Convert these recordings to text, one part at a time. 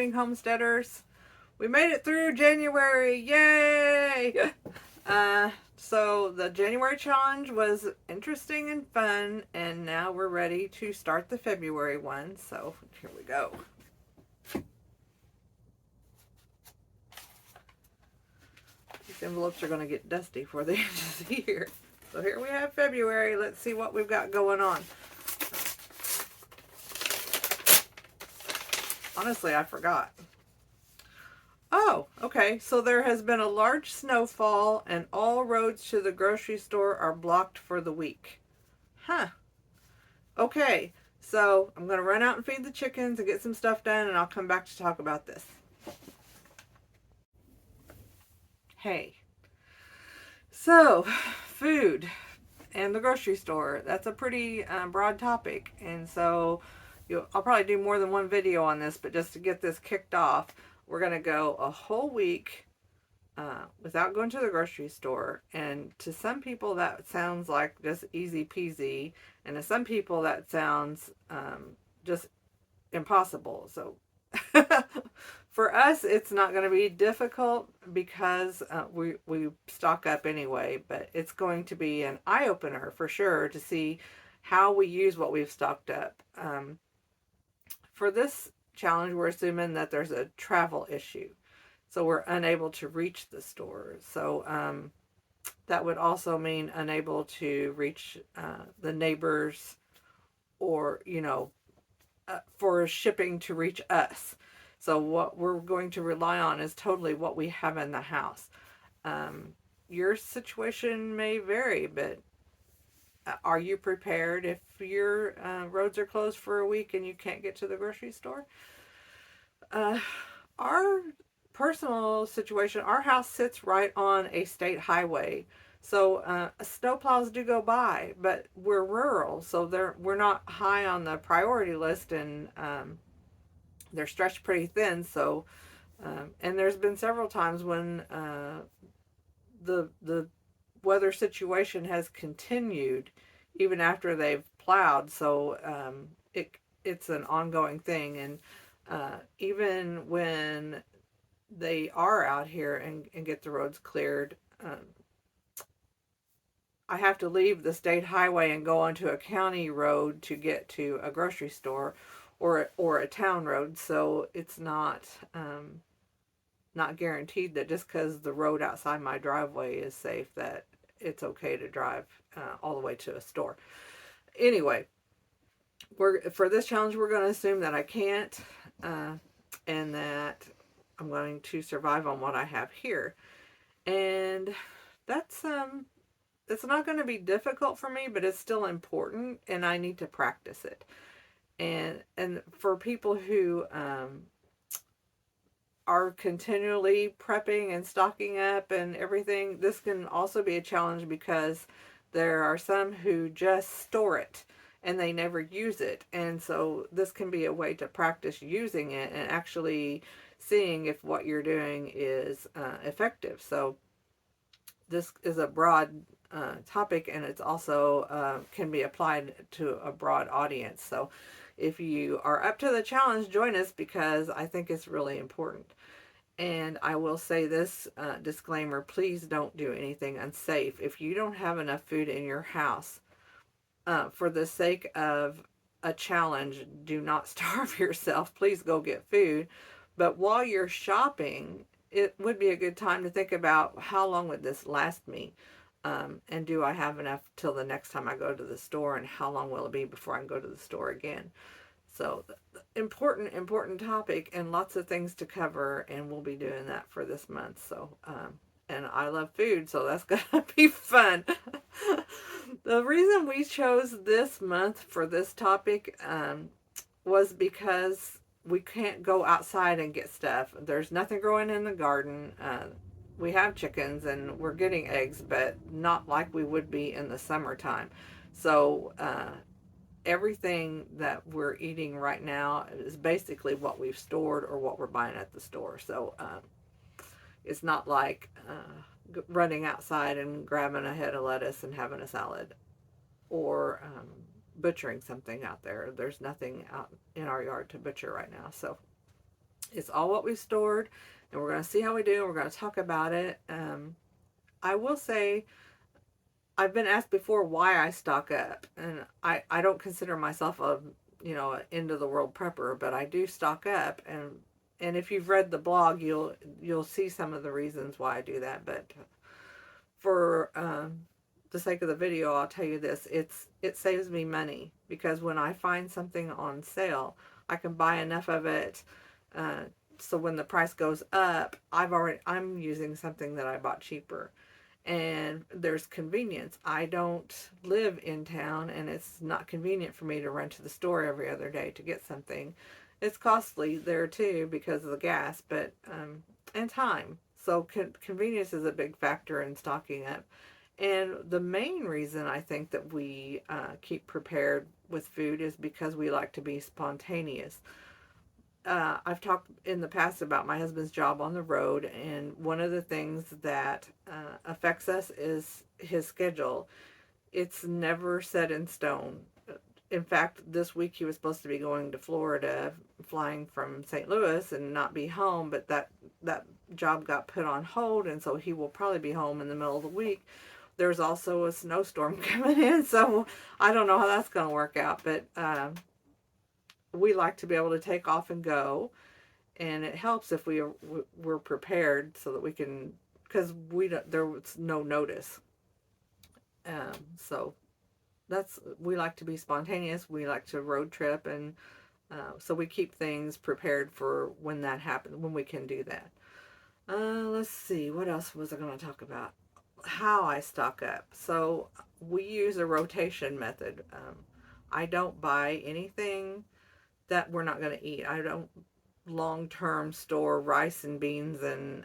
morning, homesteaders. We made it through January. Yay! So the January challenge was interesting and fun, and now we're ready to start the February one. So here we go. These envelopes are going to get dusty for the end of the year. So here we have February. Let's see what we've got going on. Honestly, I forgot. Oh, okay. So there has been a large snowfall and all roads to the grocery store are blocked for the week. Huh. Okay. So I'm going to run out and feed the chickens and get some stuff done, and I'll come back to talk about this. Hey. So, food and the grocery store. That's a pretty broad topic. And so I'll probably do more than one video on this, but just to get this kicked off, we're going to go a whole week without going to the grocery store. And to some people, that sounds like just easy peasy. And to some people, that sounds just impossible. So for us, it's not going to be difficult because we stock up anyway. But it's going to be an eye-opener for sure to see how we use what we've stocked up. For this challenge, we're assuming that there's a travel issue, so we're unable to reach the store. So that would also mean unable to reach the neighbors, or for shipping to reach us. So what we're going to rely on is totally what we have in the house. Your situation may vary, but are you prepared if your roads are closed for a week and you can't get to the grocery store? Our personal situation, our house sits right on a state highway. So snowplows do go by, but we're rural, so we're not high on the priority list, and they're stretched pretty thin. So, and there's been several times when the weather situation has continued even after they've plowed. So it's an ongoing thing, and even when they are out here and get the roads cleared, I have to leave the state highway and go onto a county road to get to a grocery store or a town road. So it's not guaranteed that just because the road outside my driveway is safe that it's okay to drive all the way to a store. Anyway, for this challenge, we're going to assume that I can't, and that I'm going to survive on what I have here. And that's it's not going to be difficult for me, but it's still important, and I need to practice it. And for people who are continually prepping and stocking up and everything, this can also be a challenge because there are some who just store it and they never use it. And so this can be a way to practice using it and actually seeing if what you're doing is effective. So this is a broad topic, and it's also can be applied to a broad audience. So if you are up to the challenge, join us, because I think it's really important. And I will say this disclaimer: please don't do anything unsafe. If you don't have enough food in your house, for the sake of a challenge, do not starve yourself. Please go get food. But while you're shopping, it would be a good time to think about, how long would this last me? And do I have enough till the next time I go to the store? And how long will it be before I can go to the store again? So important topic, and lots of things to cover, and we'll be doing that for this month. So, and I love food, so that's going to be fun. The reason we chose this month for this topic was because we can't go outside and get stuff. There's nothing growing in the garden. We have chickens and we're getting eggs, but not like we would be in the summertime. So everything that we're eating right now is basically what we've stored or what we're buying at the store. So it's not like running outside and grabbing a head of lettuce and having a salad, or butchering something out there. There's nothing out in our yard to butcher right now. So It's all what we stored, and we're going to see how we do. We're going to talk about it. I will say, I've been asked before why I stock up, and I don't consider myself a end of the world prepper, but I do stock up, and if you've read the blog, you'll see some of the reasons why I do that. But for the sake of the video, I'll tell you this: it saves me money, because when I find something on sale, I can buy enough of it. Uh, so when the price goes up, I'm using something that I bought cheaper, and there's convenience. I don't live in town, and it's not convenient for me to run to the store every other day to get something. It's costly there too because of the gas, but and time. So convenience is a big factor in stocking up. And the main reason I think that we keep prepared with food is because we like to be spontaneous. I've talked in the past about my husband's job on the road, and one of the things that affects us is his schedule. It's never set in stone. In fact, this week he was supposed to be going to Florida, flying from St. Louis, and not be home, but that job got put on hold, and so he will probably be home in the middle of the week. There's also a snowstorm coming in, so I don't know how that's going to work out, but we like to be able to take off and go, and it helps if we're prepared so that we can, because there was no notice. So we like to be spontaneous. We like to road trip, and so we keep things prepared for when that happens, when we can do that. Let's see, what else was I going to talk about? How I stock up. So we use a rotation method. I don't buy anything that we're not going to eat. I don't long-term store rice and beans and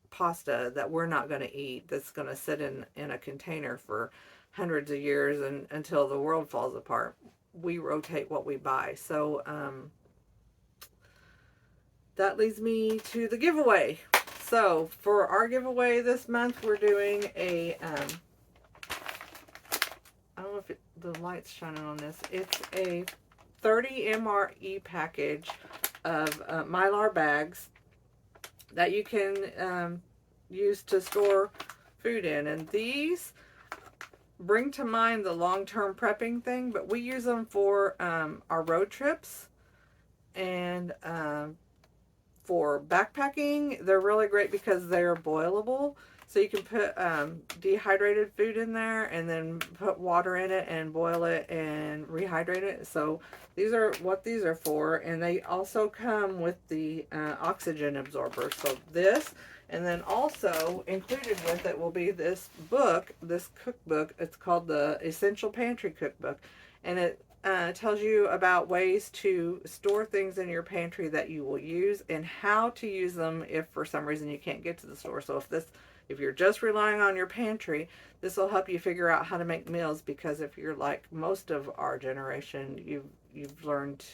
pasta that we're not going to eat, that's going to sit in a container for hundreds of years and until the world falls apart. We rotate what we buy. So that leads me to the giveaway. So for our giveaway this month, we're doing a I don't know if the light's shining on this. It's a 30 MRE package of Mylar bags that you can use to store food in. And these bring to mind the long-term prepping thing, but we use them for our road trips and for backpacking. They're really great because they're boilable. So you can put dehydrated food in there and then put water in it and boil it and rehydrate it. So these are what these are for. And they also come with the oxygen absorber. So this, and then also included with it will be this book, this cookbook. It's called the Essential Pantry Cookbook. And it tells you about ways to store things in your pantry that you will use and how to use them if for some reason you can't get to the store. So if you're just relying on your pantry, this will help you figure out how to make meals, because if you're like most of our generation, you've learned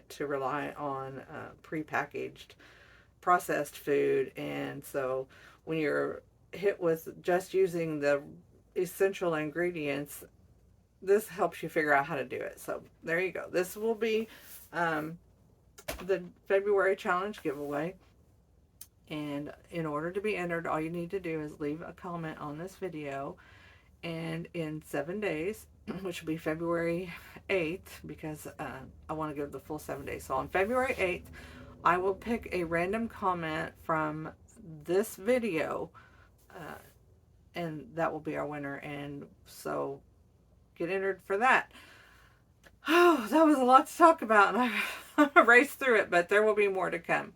to rely on prepackaged processed food. And so when you're hit with just using the essential ingredients, this helps you figure out how to do it. So there you go. This will be the February challenge giveaway. And in order to be entered, all you need to do is leave a comment on this video. And in 7 days, which will be February 8th, because I want to give the full 7 days. So on February 8th, I will pick a random comment from this video, and that will be our winner. And so get entered for that. Oh, that was a lot to talk about, and I raced through it, but there will be more to come.